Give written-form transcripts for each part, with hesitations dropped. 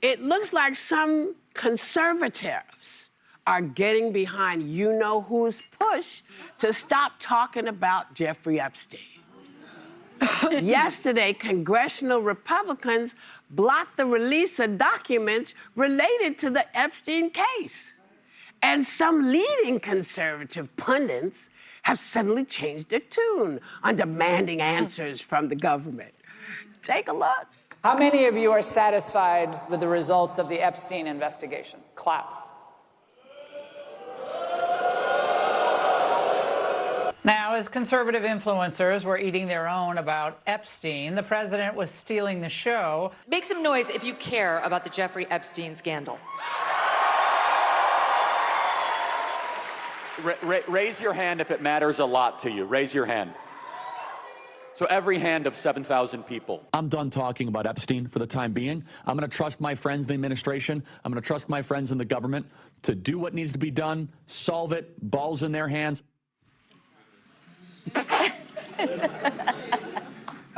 it looks like some conservatives are getting behind you-know-who's push to stop talking about Jeffrey Epstein. Yesterday, congressional Republicans blocked the release of documents related to the Epstein case. And some leading conservative pundits have suddenly changed their tune on demanding answers from the government. Take a look. How many of you are satisfied with the results of the Epstein investigation? Clap. Now, as conservative influencers were eating their own about Epstein, the president was stealing the show. Make some noise if you care about the Jeffrey Epstein scandal. Raise your hand if it matters a lot to you. Raise your hand. So every hand of 7,000 people. I'm done talking about Epstein for the time being. I'm going to trust my friends in the administration. I'm going to trust my friends in the government to do what needs to be done, solve it, balls in their hands.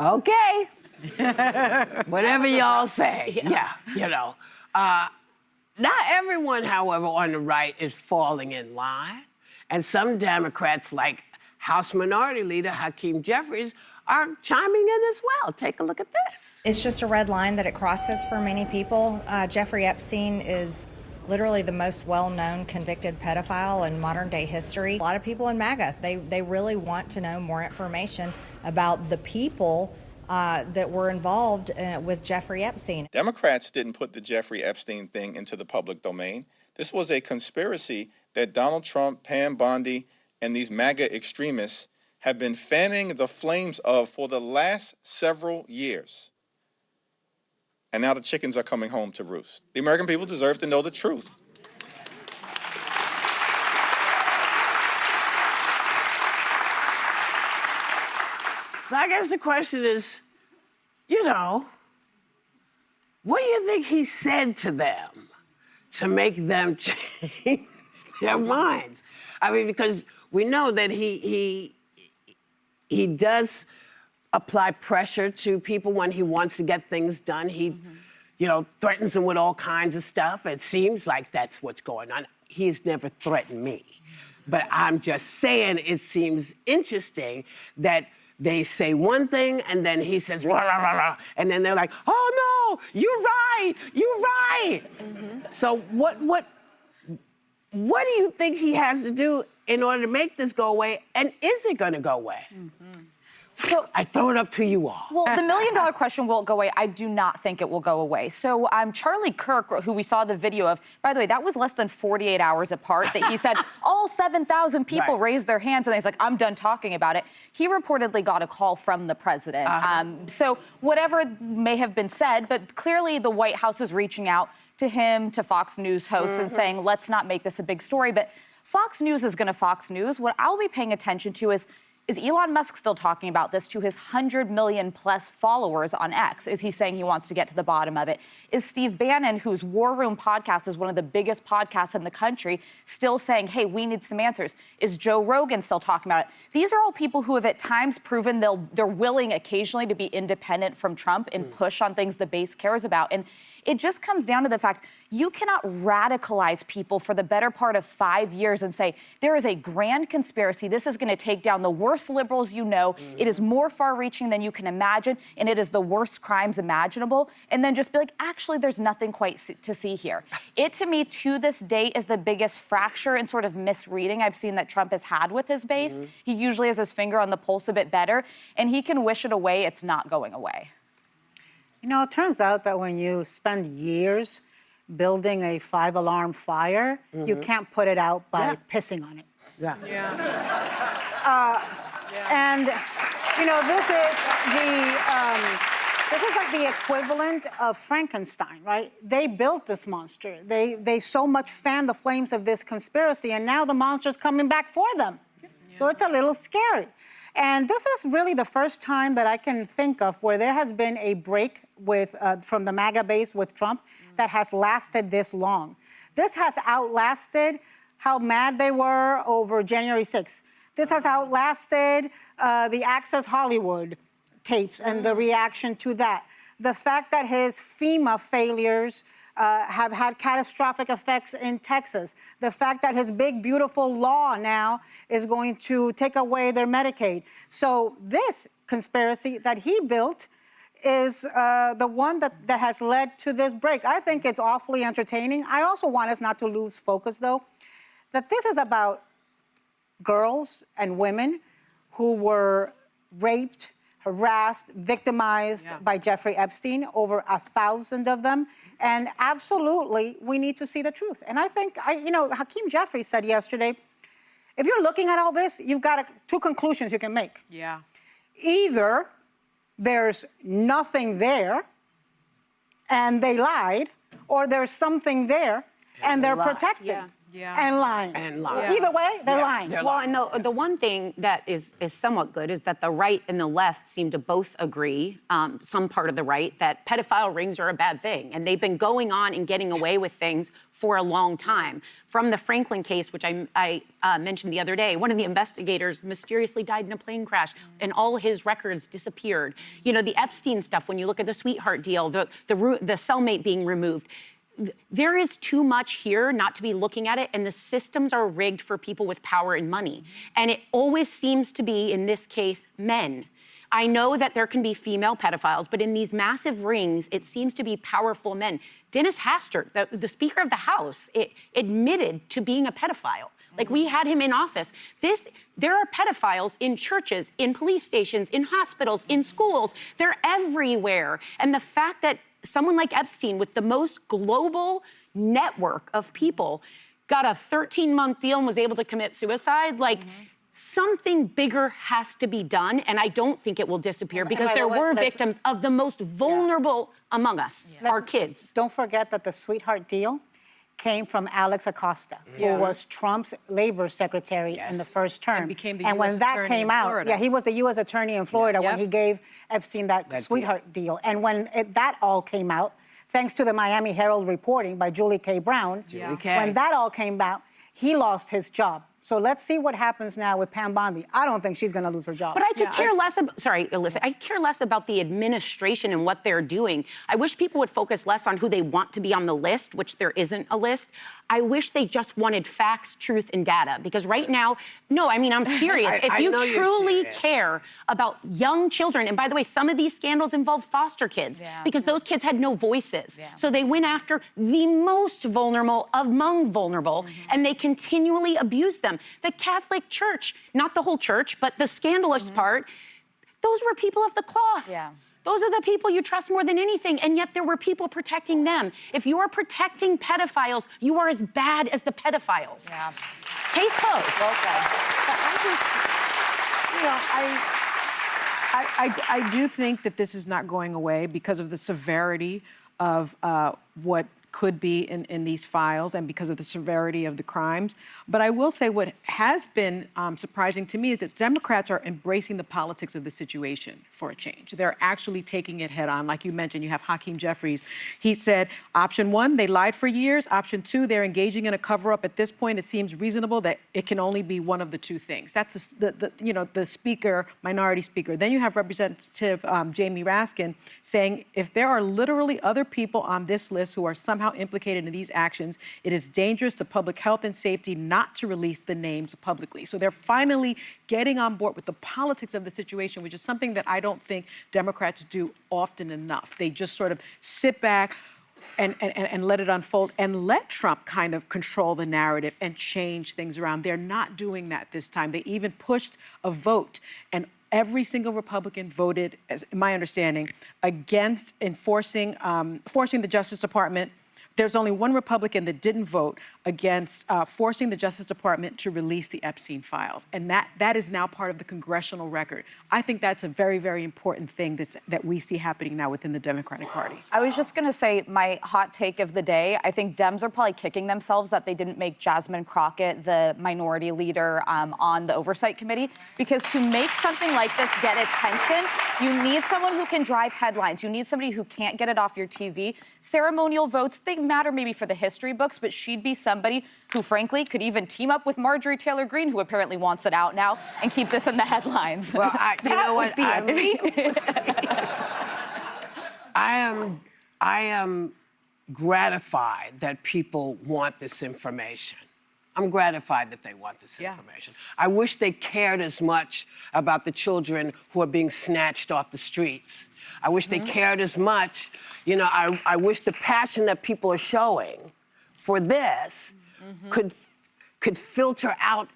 Okay. Whatever y'all say. Yeah, you know. Not everyone, however, on the right is falling in line. And some Democrats, like House Minority Leader Hakeem Jeffries, are chiming in as well. Take a look at this. It's just a red line that it crosses for many people. Jeffrey Epstein is literally the most well-known convicted pedophile in modern-day history. A lot of people in MAGA, they really want to know more information about the people that were involved with Jeffrey Epstein. Democrats didn't put the Jeffrey Epstein thing into the public domain. This was a conspiracy that Donald Trump, Pam Bondi, and these MAGA extremists have been fanning the flames of for the last several years. And now the chickens are coming home to roost. The American people deserve to know the truth. So I guess the question is, you know, what do you think he said to them to make them change their minds? I mean, because we know that he does apply pressure to people when he wants to get things done. He, you know, threatens them with all kinds of stuff. It seems like that's what's going on. He's never threatened me. But I'm just saying it seems interesting that they say one thing and then he says, rah, rah, rah, rah, and then they're like, oh no, you're right. So what do you think he has to do in order to make this go away? And is it gonna go away? So I throw it up to you all. Well, the million-dollar question, will it go away? I do not think it will go away. So Charlie Kirk, who we saw the video of, by the way, that was less than 48 hours apart that he said all 7,000 people raised their hands and he's like, I'm done talking about it. He reportedly got a call from the president. So whatever may have been said, but clearly the White House is reaching out to him, to Fox News hosts and saying, let's not make this a big story. But Fox News is going to Fox News. What I'll be paying attention to is Elon Musk still talking about this to his 100 million plus followers on X? Is he saying he wants to get to the bottom of it? Is Steve Bannon, whose War Room podcast is one of the biggest podcasts in the country, still saying, hey, we need some answers? Is Joe Rogan still talking about it? These are all people who have at times proven they're willing occasionally to be independent from Trump and push on things the base cares about. And it just comes down to the fact you cannot radicalize people for the better part of 5 years and say, there is a grand conspiracy. This is going to take down the worst liberals you know. It is more far-reaching than you can imagine, and it is the worst crimes imaginable. And then just be like, actually, there's nothing quite to see here. It, to me, to this day, is the biggest fracture and sort of misreading I've seen that Trump has had with his base. He usually has his finger on the pulse a bit better, and he can wish it away. It's not going away. You know, it turns out that when you spend years building a 5-alarm fire, you can't put it out by pissing on it. And, you know, this is like the equivalent of Frankenstein, right? They built this monster. They so much fanned the flames of this conspiracy, and now the monster's coming back for them. So it's a little scary. And this is really the first time that I can think of where there has been a break with from the MAGA base with Trump that has lasted this long. This has outlasted how mad they were over January 6th. This has outlasted the Access Hollywood tapes and the reaction to that. The fact that his FEMA failures have had catastrophic effects in Texas. The fact that his big, beautiful law now is going to take away their Medicaid. So this conspiracy that he built is the one that has led to this break. I think it's awfully entertaining. I also want us not to lose focus, though, that this is about girls and women who were raped, harassed, victimized by Jeffrey Epstein, over 1,000 of them. And absolutely, we need to see the truth. And I think, Hakeem Jeffrey said yesterday, if you're looking at all this, you've got two conclusions you can make. Yeah. Either there's nothing there and they lied, or there's something there and they're protecting. And lying. Either way, they're lying. Well, and the one thing that is somewhat good is that the right and the left seem to both agree, some part of the right, that pedophile rings are a bad thing. And they've been going on and getting away with things for a long time. From the Franklin case, which I mentioned the other day, one of the investigators mysteriously died in a plane crash and all his records disappeared. You know, the Epstein stuff, when you look at the sweetheart deal, the cellmate being removed, there is too much here not to be looking at it, and the systems are rigged for people with power and money. And it always seems to be, in this case, men. I know that there can be female pedophiles, but in these massive rings, it seems to be powerful men. Dennis Hastert, the Speaker of the House, admitted to being a pedophile. Like, we had him in office. There are pedophiles in churches, in police stations, in hospitals, in schools. They're everywhere. And the fact that someone like Epstein, with the most global network of people, got a 13-month deal and was able to commit suicide, something bigger has to be done, and I don't think it will disappear because there were victims of the most vulnerable among us, our kids. Don't forget that the sweetheart deal came from Alex Acosta, who was Trump's labor secretary in the first term. And became the and US when that attorney came in out, Florida. he was the U.S. attorney in Florida when he gave Epstein that sweetheart deal. And when that all came out, thanks to the Miami Herald reporting by Julie K. Brown, when that all came out, he lost his job. So let's see what happens now with Pam Bondi. I don't think she's going to lose her job. But I could care less about, sorry, Alyssa, I care less about the administration and what they're doing. I wish people would focus less on who they want to be on the list, which there isn't a list. I wish they just wanted facts, truth, and data. Because right now, no, I mean, I'm serious. If you truly care about young children, and by the way, some of these scandals involve foster kids because those kids had no voices. So they went after the most vulnerable among vulnerable, and they continually abused them. The Catholic Church, not the whole church, but the scandalous part, those were people of the cloth. Those are the people you trust more than anything, and yet there were people protecting them. If you are protecting pedophiles, you are as bad as the pedophiles. Case closed. Well said. I do think that this is not going away because of the severity of what could be in these files and because of the severity of the crimes. But I will say what has been surprising to me is that Democrats are embracing the politics of the situation for a change. They're actually taking it head on. Like you mentioned, you have Hakeem Jeffries. He said, option one, they lied for years. Option two, they're engaging in a cover-up. At this point, it seems reasonable that it can only be one of the two things. That's the speaker, minority speaker. Then you have Representative Jamie Raskin saying, if there are literally other people on this list who are somehow implicated in these actions, it is dangerous to public health and safety not to release the names publicly. So they're finally getting on board with the politics of the situation, which is something that I don't think Democrats do often enough. They just sort of sit back and let it unfold and let Trump kind of control the narrative and change things around. They're not doing that this time. They even pushed a vote, and every single Republican voted, as my understanding, against forcing the Justice Department. There's only one Republican that didn't vote against forcing the Justice Department to release the Epstein files. And that is now part of the congressional record. I think that's a very, very important thing that we see happening now within the Democratic Party. I was just going to say my hot take of the day. I think Dems are probably kicking themselves that they didn't make Jasmine Crockett the minority leader on the Oversight Committee. Because to make something like this get attention, you need someone who can drive headlines. You need somebody who can't get it off your TV. Ceremonial votes, they matter maybe for the history books, but she'd be somebody who, frankly, could even team up with Marjorie Taylor Greene, who apparently wants it out now, and keep this in the headlines. Well, you know what? I am gratified that people want this information. I'm gratified that they want this information. I wish they cared as much about the children who are being snatched off the streets. I wish they cared as much. You know, I wish the passion that people are showing for this could filter out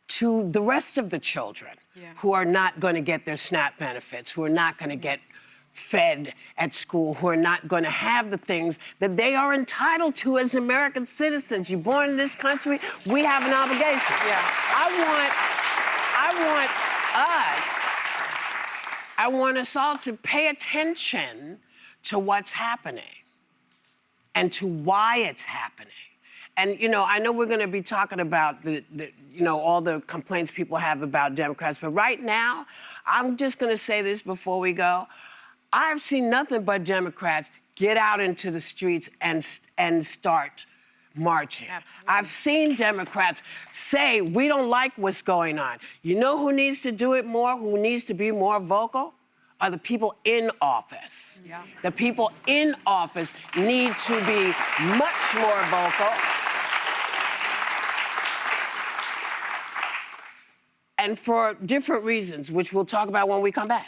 to the rest of the children who are not going to get their SNAP benefits, who are not going to get fed at school, who are not going to have the things that they are entitled to as American citizens. You're born in this country, we have an obligation. I want us all to pay attention to what's happening and to why it's happening. And, you know, I know we're going to be talking about all the complaints people have about Democrats, but right now, I'm just going to say this before we go. I've seen nothing but Democrats get out into the streets and start marching. Absolutely. I've seen Democrats say, we don't like what's going on. You know who needs to do it more, who needs to be more vocal? Are the people in office. The people in office need to be much more vocal. And for different reasons, which we'll talk about when we come back.